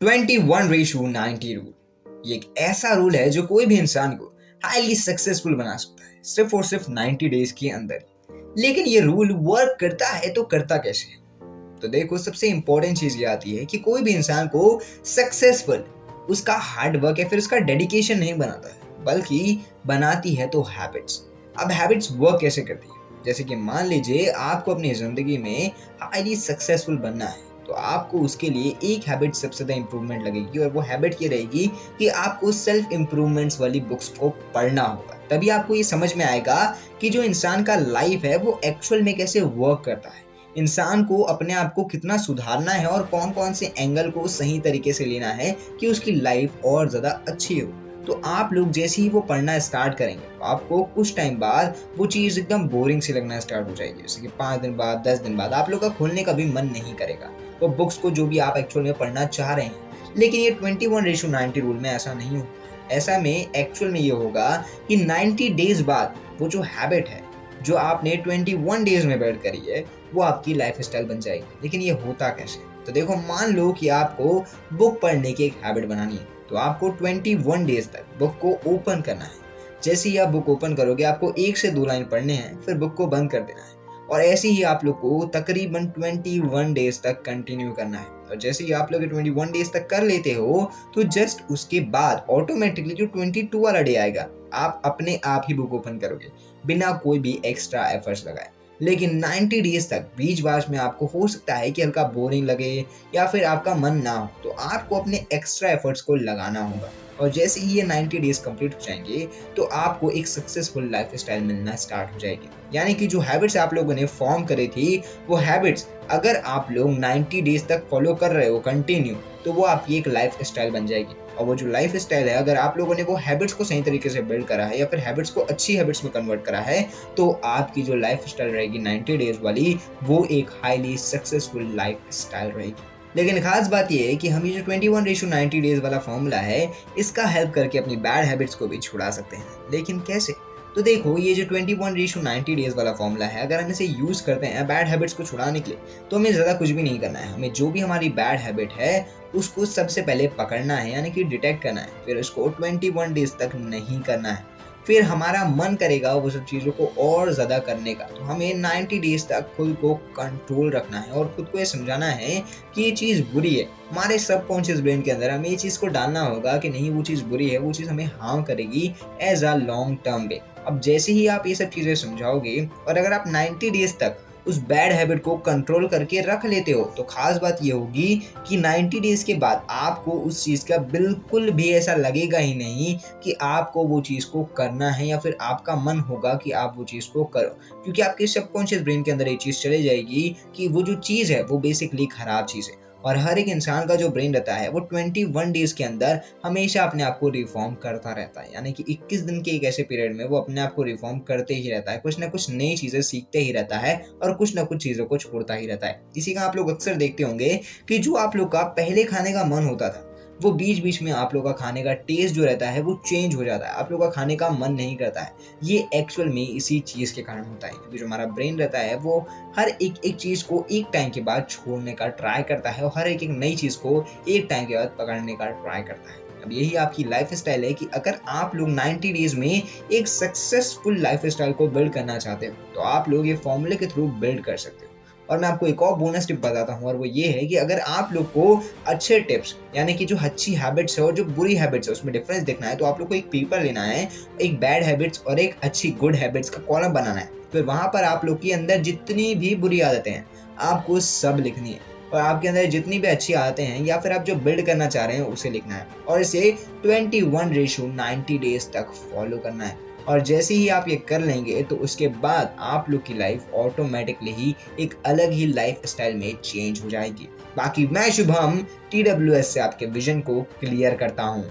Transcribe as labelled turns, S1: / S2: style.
S1: 21:90 rule. ये एक ऐसा रूल है जो कोई भी इंसान को हाईली सक्सेसफुल बना सकता है, सिर्फ और सिर्फ 90 डेज के अंदर। लेकिन ये रूल वर्क करता है तो करता कैसे है? तो देखो, सबसे इंपॉर्टेंट चीज ये आती है कि कोई भी इंसान को सक्सेसफुल उसका हार्ड वर्क या फिर उसका डेडिकेशन नहीं बनाता है, बल्कि बनाती है तो हैबिट्स। अब हैबिट्स वर्क कैसे करती है? जैसे कि मान लीजिए आपको अपनी जिंदगी में हाईली सक्सेसफुल बनना है, तो आपको उसके लिए एक हैबिट सबसे ज़्यादा इंप्रूवमेंट लगेगी, और वो हैबिट ये रहेगी कि आपको सेल्फ इंप्रूवमेंट्स वाली बुक्स को पढ़ना होगा। तभी आपको ये समझ में आएगा कि जो इंसान का लाइफ है वो एक्चुअल में कैसे वर्क करता है, इंसान को अपने आप को कितना सुधारना है और कौन कौन से एंगल को सही तरीके से लेना है कि उसकी लाइफ और ज़्यादा अच्छी हो। तो आप लोग जैसे ही वो पढ़ना स्टार्ट करेंगे, तो आपको कुछ टाइम बाद वो चीज़ एकदम बोरिंग सी लगना स्टार्ट हो जाएगी। जैसे कि 5 दिन बाद, 10 दिन बाद आप लोग का खोलने का भी मन नहीं करेगा वो बुक्स को जो भी आप एक्चुअल में पढ़ना चाह रहे हैं। लेकिन ये 21:90 रूल में ऐसा नहीं होगा। ऐसा में एक्चुअल में ये होगा कि 90 डेज बाद वो जो हैबिट है जो आपने 21 डेज में बिल्ड करी है, वो आपकी लाइफ स्टाइल बन जाएगी। लेकिन ये होता कैसे? तो देखो, मान लो कि आपको बुक पढ़ने की एक हैबिट बनानी है, तो आपको 21 डेज तक बुक को ओपन करना है। जैसे ही आप बुक ओपन करोगे, आपको 1 से 2 लाइन पढ़ने हैं, फिर बुक को बंद कर देना है। और ऐसे ही आप लोग को तकरीबन 21 डेज तक कंटिन्यू करना है। और जैसे ही आप लोग 21 डेज तक कर लेते हो, तो जस्ट उसके बाद ऑटोमेटिकली जो 22 वाला डे आएगा, आप अपने आप ही बुक ओपन करोगे बिना कोई भी एक्स्ट्रा एफर्ट्स लगाए। लेकिन 90 डेज तक बीच बाच में आपको हो सकता है कि हल्का बोरिंग लगे या फिर आपका मन ना हो, तो आपको अपने एक्स्ट्रा एफर्ट्स को लगाना होगा। और जैसे ही ये 90 डेज कंप्लीट हो जाएंगे, तो आपको एक सक्सेसफुल लाइफ स्टाइल मिलना स्टार्ट हो जाएगी। यानी कि जो हैबिट्स आप लोगों ने फॉर्म करी थी, वो हैबिट्स अगर आप लोग 90 डेज तक फॉलो कर रहे हो कंटिन्यू, तो वो आपकी एक लाइफ स्टाइल बन जाएगी। और वो जो लाइफ स्टाइल है, अगर आप लोगों ने वो हैबिट्स को सही तरीके से बिल्ड करा है या फिर हैबिट्स को अच्छी हैबिट्स में कन्वर्ट करा है, तो आपकी जो लाइफ स्टाइल रहेगी 90 डेज वाली, वो एक हाईली सक्सेसफुल लाइफ स्टाइल रहेगी। लेकिन खास बात यह है कि हम ये जो 21:90 डेज वाला फॉर्मूला है, इसका हेल्प करके अपनी बैड हैबिट्स को भी छुड़ा सकते हैं। लेकिन कैसे? तो देखो, ये जो 21:90 डेज वाला फॉर्मूला है, अगर हम इसे यूज करते हैं बैड हैबिट्स को छुड़ाने के लिए, तो हमें ज़्यादा कुछ भी नहीं करना है। हमें जो भी हमारी बैड हैबिट है उसको सबसे पहले पकड़ना है, यानी कि डिटेक्ट करना है। फिर उसको 21 डेज तक नहीं करना है। फिर हमारा मन करेगा वो सब चीज़ों को और ज़्यादा करने का, तो हमें 90 डेज तक खुद को कंट्रोल रखना है और खुद को ये समझाना है कि ये चीज़ बुरी है। हमारे सबकॉन्शियस ब्रेन के अंदर हमें ये चीज़ को डालना होगा कि नहीं, वो चीज़ बुरी है, वो चीज़ हमें हार्म करेगी as a long term way. अब जैसे ही आप ये सब चीज़ें समझाओगे और अगर आप 90 डेज तक उस बैड हैबिट को कंट्रोल करके रख लेते हो, तो खास बात ये होगी कि 90 डेज के बाद आपको उस चीज़ का बिल्कुल भी ऐसा लगेगा ही नहीं कि आपको वो चीज़ को करना है, या फिर आपका मन होगा कि आप वो चीज़ को करो, क्योंकि आपके सबकॉन्शियस ब्रेन के अंदर ये चीज़ चली जाएगी कि वो जो चीज़ है वो बेसिकली खराब चीज़ है। और हर एक इंसान का जो ब्रेन रहता है, वो 21 डेज के अंदर हमेशा अपने आप को रिफॉर्म करता रहता है। यानी कि 21 दिन के एक ऐसे पीरियड में वो अपने आप को रिफॉर्म करते ही रहता है, कुछ ना कुछ नई चीज़ें सीखते ही रहता है और कुछ ना कुछ चीज़ों को छोड़ता ही रहता है। इसी का आप लोग अक्सर देखते होंगे कि जो आप लोग का पहले खाने का मन होता था, वो बीच बीच में आप लोग का खाने का टेस्ट जो रहता है वो चेंज हो जाता है, आप लोग का खाने का मन नहीं करता है। ये एक्चुअल में इसी चीज़ के कारण होता है, क्योंकि जो हमारा ब्रेन रहता है वो हर एक चीज़ को एक टाइम के बाद छोड़ने का ट्राई करता है और हर एक नई चीज़ को एक टाइम के बाद पकड़ने का ट्राई करता है। अब यही आपकी लाइफ स्टाइल है कि अगर आप लोग 90 डेज में एक सक्सेसफुल लाइफ स्टाइल को बिल्ड करना चाहते हो, तो आप लोग ये फॉर्मूले के थ्रू बिल्ड कर सकते हो। और मैं आपको एक और बोनस टिप बताता हूँ, और वो ये है कि अगर आप लोग को अच्छे टिप्स, यानी कि जो अच्छी हैबिट्स है और जो बुरी हैबिट्स है, उसमें डिफरेंस देखना है, तो आप लोग को एक पेपर लेना है, एक बैड हैबिट्स और एक अच्छी गुड हैबिट्स का कॉलम बनाना है। फिर वहाँ पर आप लोग के अंदर जितनी भी बुरी आदतें हैं, आपको सब लिखनी है, और आपके अंदर जितनी भी अच्छी आदतें हैं या फिर आप जो बिल्ड करना चाह रहे हैं उसे लिखना है, और इसे 21:90 डेज तक फॉलो करना है। और जैसे ही आप ये कर लेंगे, तो उसके बाद आप लोग की लाइफ ऑटोमेटिकली ही एक अलग ही लाइफ स्टाइल में चेंज हो जाएगी। बाकी मैं शुभम TWS से आपके विजन को क्लियर करता हूँ।